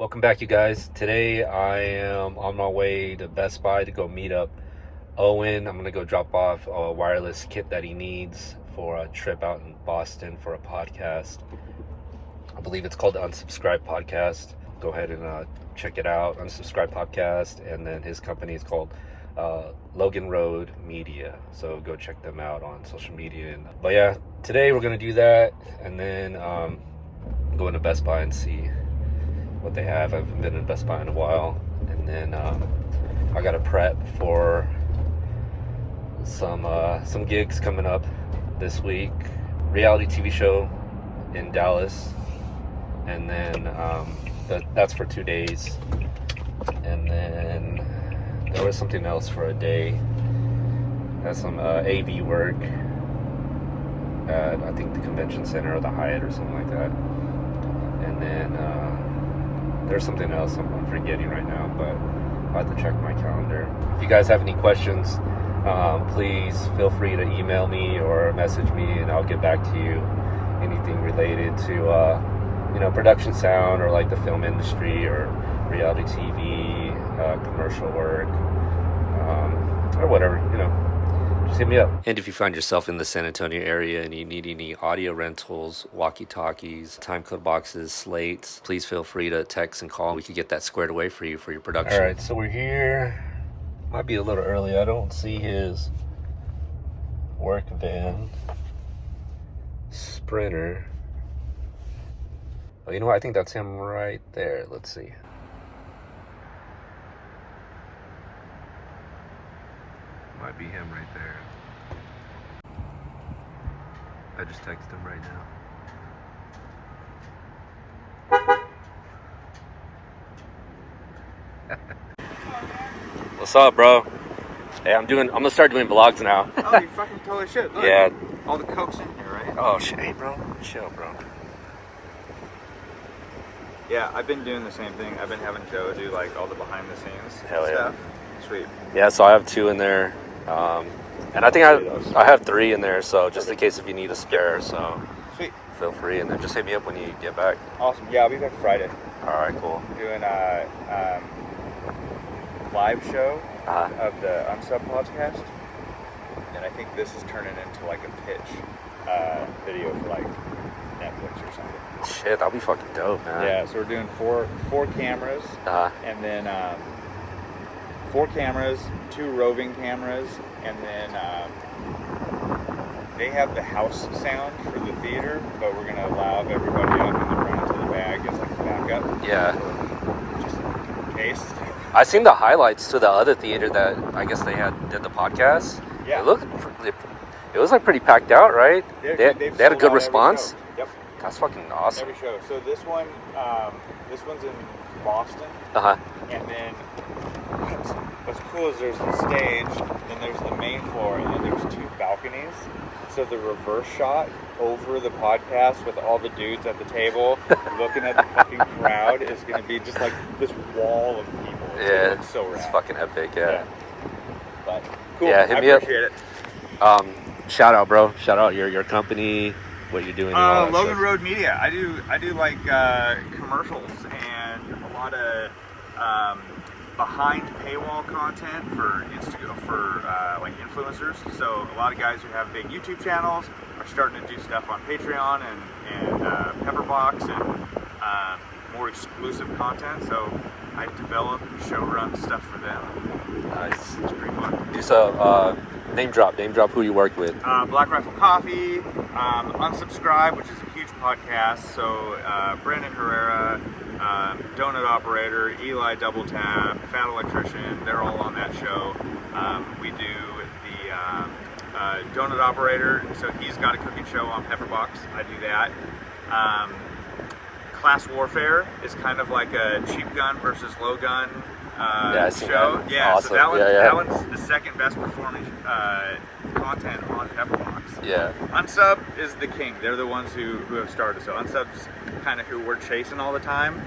Welcome back, you guys. Today I am on my way to Best Buy to go meet up Owen. I'm gonna go drop off a wireless kit that he needs for a trip out in Boston for a podcast. I believe it's called the Unsubscribe Podcast. Go ahead and check it out, Unsubscribe Podcast, and then his company is called Logan Road Media. So go check them out on social media. But yeah, today we're gonna do that, and then go into Best Buy and see what they have. I haven't been in Best Buy in a while, and then I got to prep for some gigs coming up this week. Reality TV show in Dallas, and then that's for 2 days, and then there was something else for a day. That's some AV work at I think the convention center or the Hyatt or something like that, and then there's something else I'm forgetting right now, but I'll have to check my calendar. If you guys have any questions, please feel free to email me or message me, and I'll get back to you. Anything related to production sound, or like the film industry, or reality TV, commercial work, or whatever, just hit me up. And if you find yourself in the San Antonio area and you need any audio rentals, walkie-talkies, timecode boxes, slates, please feel free to text and call. We could get that squared away for you for your production. All right, so we're here. Might be a little early. I don't see his work van. Sprinter. Oh, you know what? I think that's him right there. Let's see. Might be him right there. I just texted him right now. What's up, bro? Hey, I'm gonna start doing vlogs now. Oh, you fucking totally should. Look, yeah. All the coke's in here, right? Oh shit, hey, bro. Chill, bro. Yeah, I've been doing the same thing. I've been having Joe do like all the behind the scenes Hell stuff. Yeah. Sweet. Yeah, so I have 2 in there. And I think I have 3 in there, so just in case if you need a spare, so sweet. Feel free, and then just hit me up when you get back. Awesome. Yeah, I'll be back Friday. All right, cool. Doing a live show of the Unsub podcast, and I think this is turning into like a pitch video for like Netflix or something. Shit, that'll be fucking dope, man. Yeah, so we're doing four cameras, and then 4 cameras, 2 roving cameras, and then they have the house sound for the theater, but we're gonna allow everybody up and then run into the bag as like a backup. Yeah. Just in case. I seen the highlights to the other theater that I guess they did the podcast. Yeah. It was like pretty packed out, right? They had a good response. Yep. That's fucking awesome. Every show. So this one's in Boston. And then what's cool is there's the stage, then there's the main floor, and then there's 2 balconies. So the reverse shot over the podcast with all the dudes at the table looking at the fucking crowd is going to be just like this wall of people. Yeah, it's so rad. It's fucking epic, yeah. But cool, yeah, hit I me appreciate up. Shout out, bro. Shout out your company, what you're doing. Logan Road Media. I do like commercials and a lot of behind paywall content for like influencers. So a lot of guys who have big YouTube channels are starting to do stuff on Patreon and Pepperbox and more exclusive content. So I develop and show run stuff for them. Nice. It's pretty fun. Do so. Name drop who you work with. Black Rifle Coffee, Unsubscribe, which is a huge podcast. So Brandon Herrera, Donut Operator, Eli Double Tap, Fat Electrician, they're all on that show. We do the Donut Operator, so he's got a cooking show on Pepperbox. I do that. Class Warfare is kind of like a cheap gun versus low gun show. That. Yeah, awesome. So that one's the second best performing content on Pepperbox. Yeah. Unsub is the king. They're the ones who have started. So Unsub's kind of who we're chasing all the time.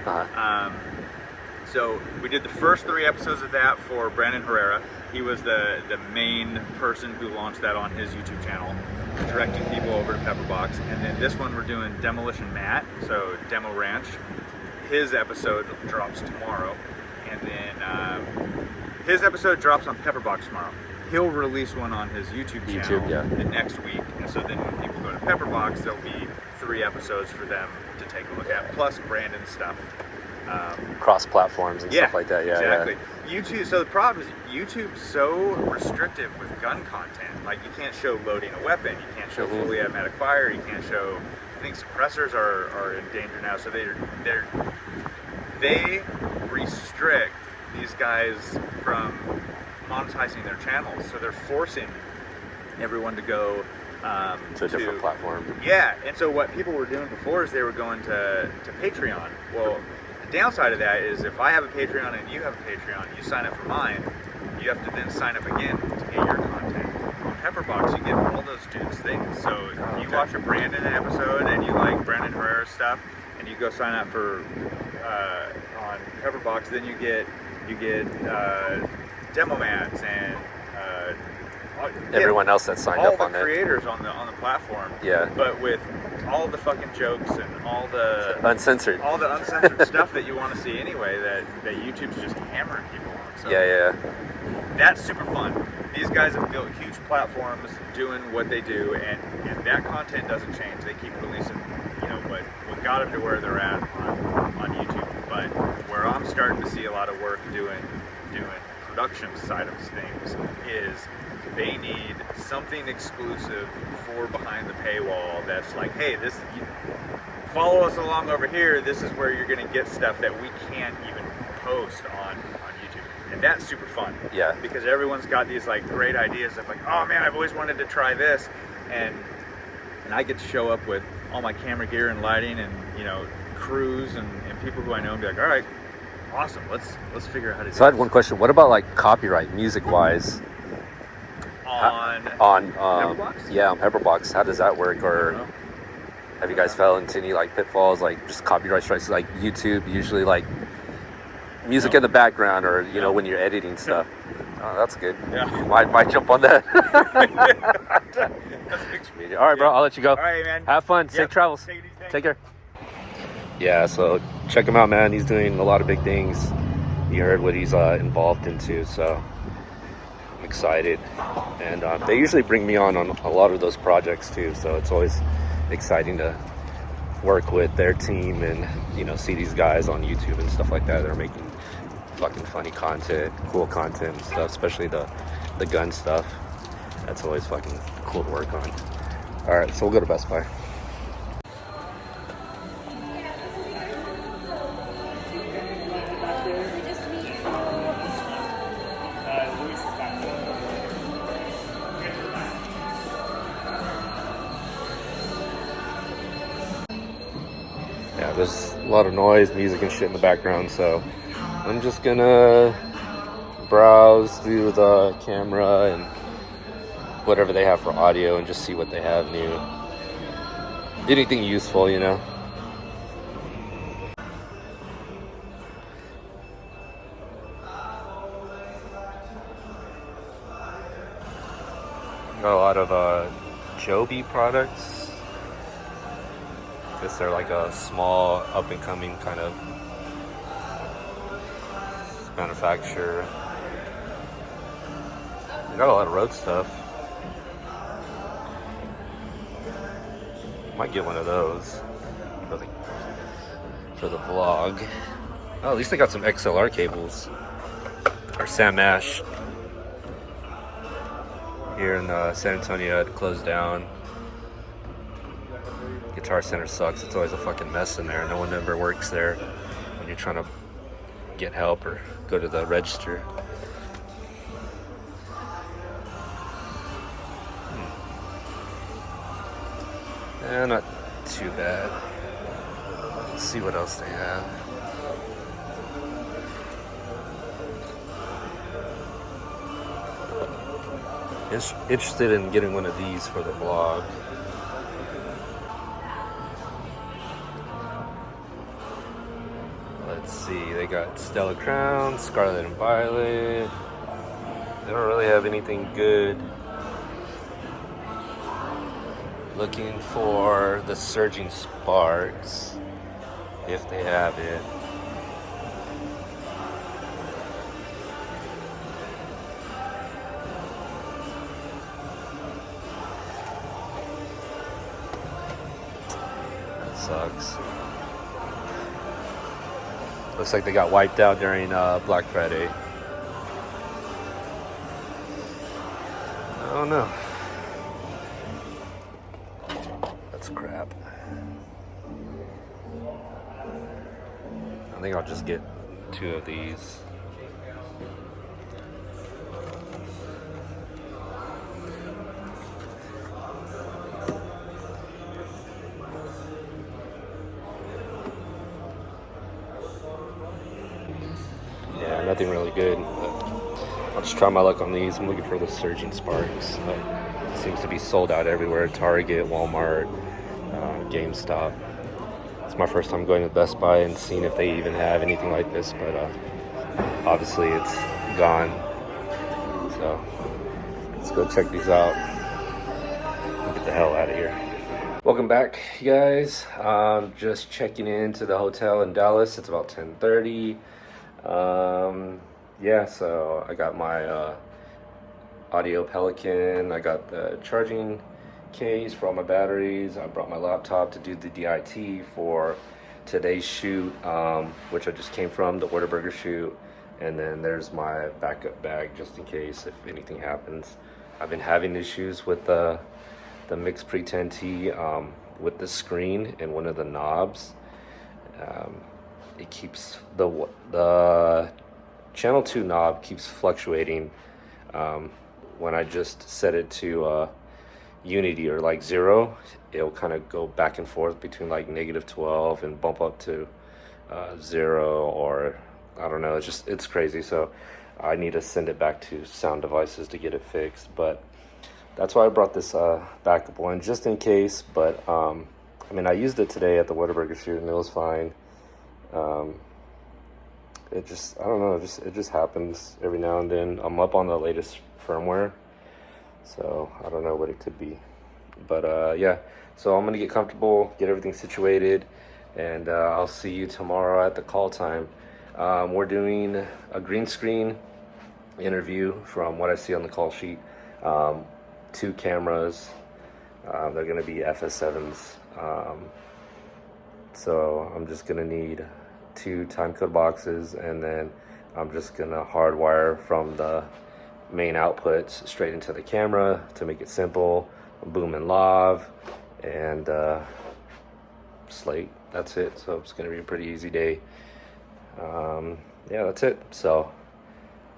So we did the first 3 episodes of that for Brandon Herrera. He was the main person who launched that on his YouTube channel. directing people over to Pepperbox. And then this one we're doing Demolition Matt, so Demo Ranch. his episode drops tomorrow, and then his episode drops on Pepperbox tomorrow. He'll release one on his YouTube channel the next week, and so then when people go to Pepperbox, there'll be 3 episodes for them to take a look at, plus Brandon's stuff. Cross platforms and stuff like that. Yeah, exactly. YouTube. So the problem is YouTube's so restrictive with gun content. Like, you can't show loading a weapon, you can't show fully automatic fire, you can't show. I think suppressors are in danger now. So they restrict these guys from monetizing their channels. So they're forcing everyone to go to a different platform. Yeah, and so what people were doing before is they were going to Patreon. Well, the downside of that is if I have a Patreon and you have a Patreon, you sign up for mine, you have to then sign up again to get your content. On Pepperbox, you get all those dudes' things. So you watch a Brandon episode and you like Brandon Herrera's stuff, and you go sign up for on Pepperbox, then you get demo mats and everyone else that signed up on it. All the creators on the platform. Yeah. But with all the fucking jokes and all the uncensored stuff that you want to see anyway, that YouTube's just hammering people on. So that's super fun. These guys have built huge platforms doing what they do, and that content doesn't change. They keep releasing, what got them to where they're at on YouTube. But where I'm starting to see a lot of work doing production side of things is they need something exclusive for behind the paywall that's like, hey, follow us along over here, this is where you're going to get stuff that we can't even post on YouTube. And that's super fun. Yeah. Because everyone's got these like great ideas of like, oh man, I've always wanted to try this, and I get to show up with all my camera gear and lighting and crews and people who I know and be like, all right, awesome, let's figure out how to do this. So I had one question. What about like copyright, music wise? On Pepperbox? Yeah, on Pepperbox. How does that work? Or have you guys fell into any like pitfalls, like just copyright strikes? Like YouTube usually like music in the background, or when you're editing stuff. Oh, that's good. Yeah. Might jump on that. All right, bro. I'll let you go. All right, man. Have fun. Safe travels. Take care. Yeah, so check him out, man. He's doing a lot of big things. You heard what he's involved into, so I'm excited. And they usually bring me on a lot of those projects too, so it's always exciting to work with their team and see these guys on YouTube and stuff like that. They're making fucking funny content, cool content and stuff, especially the gun stuff. That's always fucking cool to work on. All right, so we'll go to Best Buy. Yeah, there's a lot of noise, music and shit in the background, so I'm just gonna browse through the camera and whatever they have for audio and just see what they have new. Anything useful, Got a lot of Joby products. Guess they're like a small up and coming kind of manufacturer. They got a lot of road stuff. Might get one of those for the vlog. Oh, at least they got some XLR cables. Or Sam Ash. Here in San Antonio, it closed down. Guitar Center sucks. It's always a fucking mess in there. No one ever works there when you're trying to get help or go to the register. Not too bad. Let's see what else they have. Interested in getting one of these for the vlog. Let's see, they got Stella Crown, Scarlet and Violet. They don't really have anything good. Looking for the Surging Sparks. if they have it. That sucks. Looks like they got wiped out during Black Friday. I don't know. That's crap. I think I'll just get 2 of these. Yeah, nothing really good. I'll just try my luck on these. I'm looking for the Surging Sparks. It seems to be sold out everywhere. Target, Walmart, GameStop. It's my first time going to Best Buy and seeing if they even have anything like this, but obviously it's gone. So let's go check these out and get the hell out of here. Welcome back, you guys. Just checking into the hotel in Dallas. It's about 10:30. Yeah, so I got my Audio Pelican. I got the charging case for all my batteries. I brought my laptop to do the DIT for today's shoot, which I just came from, the Whataburger shoot. And then there's my backup bag just in case if anything happens. I've been having issues with the Mix Pre 10T with the screen and one of the knobs. It keeps the channel 2 knob keeps fluctuating when I just set it to unity or like 0. It'll kind of go back and forth between like -12 and bump up to 0, or I don't know. It's crazy. So I need to send it back to Sound Devices to get it fixed. But that's why I brought this backup one just in case. But I mean, I used it today at the Whataburger shoot and it was fine. It just, I don't know, it just happens every now and then. I'm up on the latest firmware, so I don't know what it could be. But yeah, so I'm gonna get comfortable, get everything situated, and I'll see you tomorrow at the call time. We're doing a green screen interview from what I see on the call sheet. 2 cameras, they're gonna be FS7s. So I'm just gonna need 2 timecode boxes, and then I'm just gonna hardwire from the main outputs straight into the camera to make it simple. Boom and lav and slate. That's it. So it's gonna be a pretty easy day. Yeah, that's it. So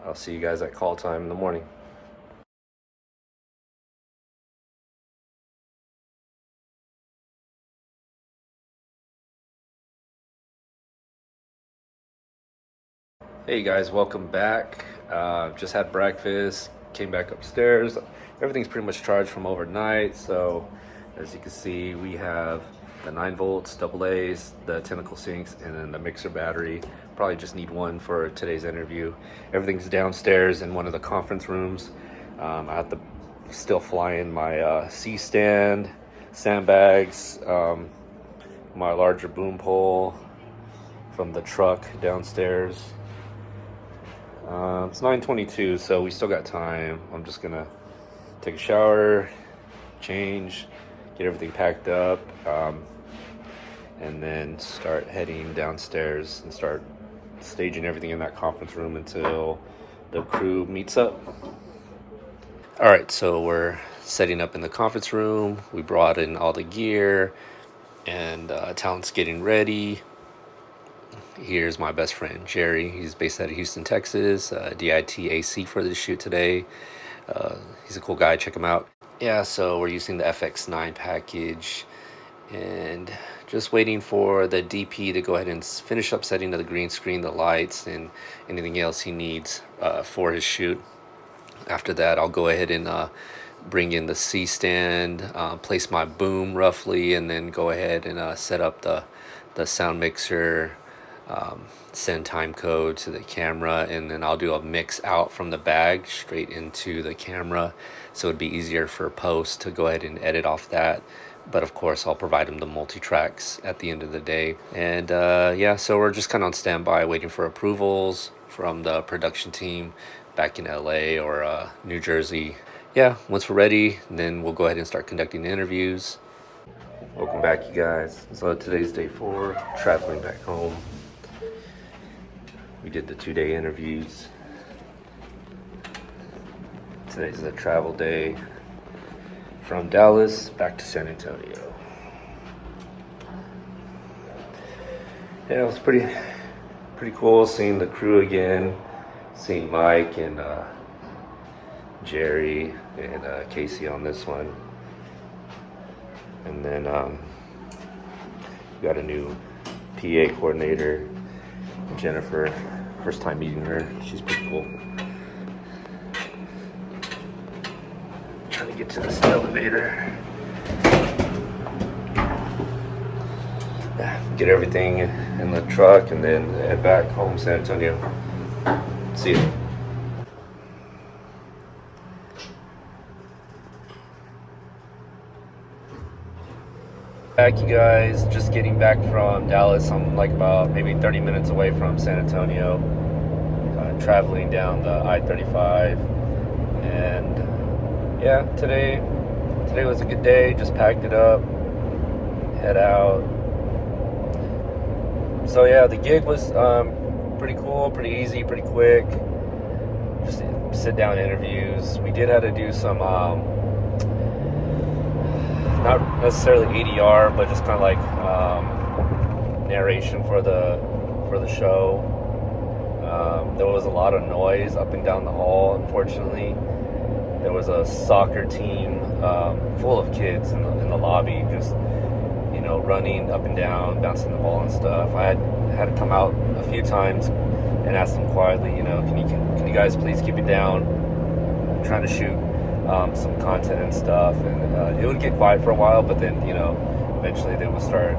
I'll see you guys at call time in the morning. Hey guys, welcome back. Just had breakfast, came back upstairs. Everything's pretty much charged from overnight. So as you can see, we have the 9 volts, AA's, the tentacle sinks, and then the mixer battery. Probably just need one for today's interview. Everything's downstairs in one of the conference rooms. I have to still fly in my C-stand, sandbags, my larger boom pole from the truck downstairs. It's 9:22, so we still got time. I'm just gonna take a shower, change, get everything packed up, and then start heading downstairs and start staging everything in that conference room until the crew meets up. All right, so we're setting up in the conference room. We brought in all the gear, and talent's getting ready. Here's my best friend, Jerry. He's based out of Houston, Texas. DIT AC for the shoot today. He's a cool guy. Check him out. Yeah, so we're using the FX9 package and just waiting for the DP to go ahead and finish up setting the green screen, the lights, and anything else he needs for his shoot. After that, I'll go ahead and bring in the C-stand, place my boom roughly, and then go ahead and set up the sound mixer, send timecode to the camera, and then I'll do a mix out from the bag straight into the camera, so it'd be easier for post to go ahead and edit off that. But of course, I'll provide them the multi-tracks at the end of the day. And yeah, so we're just kind of on standby waiting for approvals from the production team back in LA or New Jersey. Yeah, once we're ready, then we'll go ahead and start conducting the interviews. Welcome back, you guys. So today's day 4, traveling back home. We did the 2-day interviews. Today's the travel day from Dallas back to San Antonio. Yeah, it was pretty cool seeing the crew again, seeing Mike and Jerry and Casey on this one. And then we got a new PA coordinator, Jennifer. First time meeting her. She's pretty cool. Trying to get to this elevator. Yeah, get everything in the truck and then head back home, San Antonio. See you. Back, you guys. Just getting back from Dallas. I'm like about maybe 30 minutes away from San Antonio. Traveling down the I-35, and yeah, today was a good day. Just packed it up, head out. So yeah, the gig was pretty cool, pretty easy, pretty quick. Just sit down interviews. We did have to do some not necessarily ADR, but just kind of like narration for the show. There was a lot of noise up and down the hall, unfortunately. There was a soccer team full of kids in the lobby, just, you know, running up and down, bouncing the ball and stuff. I had to come out a few times and ask them quietly, you know, can you guys please keep it down? I'm trying to shoot some content and stuff, and it would get quiet for a while, but then, you know, eventually they would start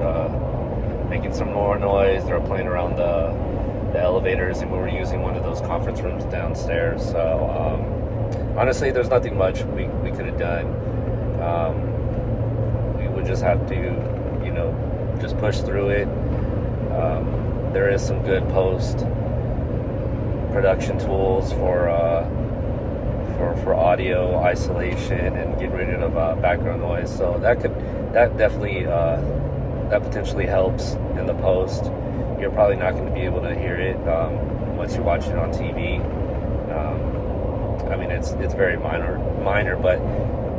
making some more noise. They were playing around the elevators, and we were using one of those conference rooms downstairs. So honestly, there's nothing much we could have done. We would just have to, you know, just push through it. There is some good post production tools for audio isolation and getting rid of background noise. So that potentially helps in the post. You're probably not going to be able to hear it once you watch it on TV. I mean, it's very minor, but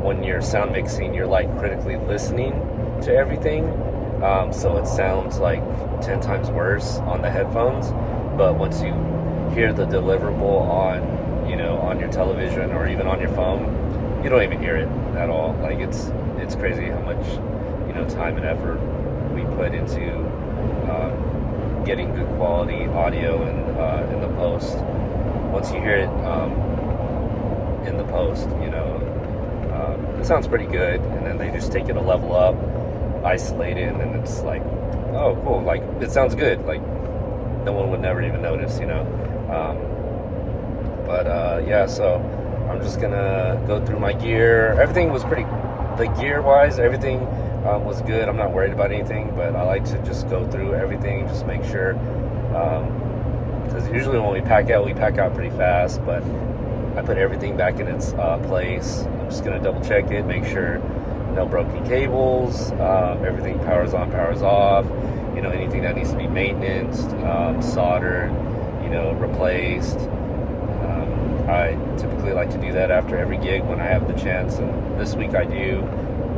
when you're sound mixing, you're like critically listening to everything. So it sounds like 10 times worse on the headphones. But once you hear the deliverable on your television or even on your phone, you don't even hear it at all. Like it's crazy how much, you know, time and effort we put into getting good quality audio in the post. Once you hear it in the post, you know, it sounds pretty good, and then they just take it a level up, isolate it, and then it's like, oh cool, like it sounds good, like no one would never even notice, you know. Yeah, so I'm just gonna go through my gear. Everything was gear wise, everything was good. I'm not worried about anything, but I like to just go through everything, just make sure, because usually when we pack out pretty fast, but I put everything back in its place. I'm just gonna double check it, make sure no broken cables, everything powers on, powers off, you know, anything that needs to be maintenance, soldered, you know, replaced. I typically like to do that after every gig when I have the chance, and this week I do.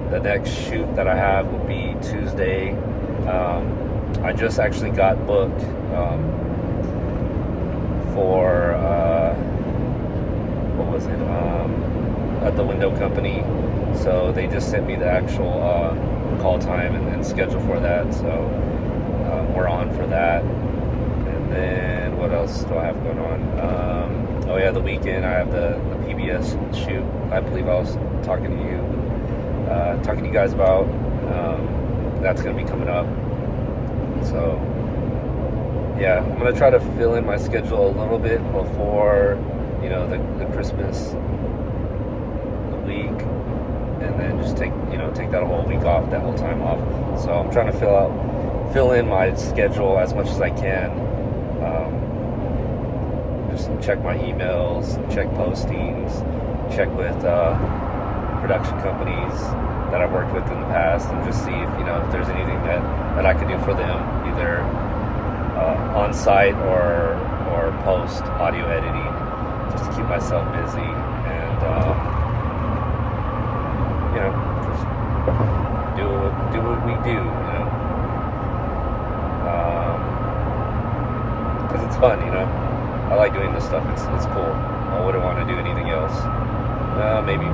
The next shoot that I have will be Tuesday. I just actually got booked for what was it? At the window company. So they just sent me the actual call time and schedule for that. So we're on for that. And then what else do I have going on? Oh yeah, the weekend I have the PBS shoot. I believe I was talking to you guys about. That's gonna be coming up. So yeah, I'm gonna try to fill in my schedule a little bit before, you know, the Christmas week. and then just take that whole week off, that whole time off. So I'm trying to fill in my schedule as much as I can. Just check my emails, check postings, check with production companies that I've worked with in the past, and just see if there's anything that I could do for them, either on site or post audio editing, just to keep myself busy and just do what we do, because it's fun, I like doing this stuff. It's cool. I wouldn't want to do anything else. Maybe I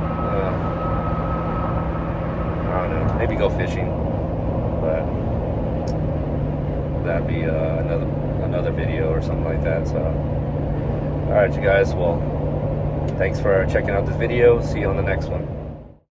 don't know. Maybe go fishing, but that'd be another video or something like that. So, all right, you guys. Well, thanks for checking out this video. See you on the next one.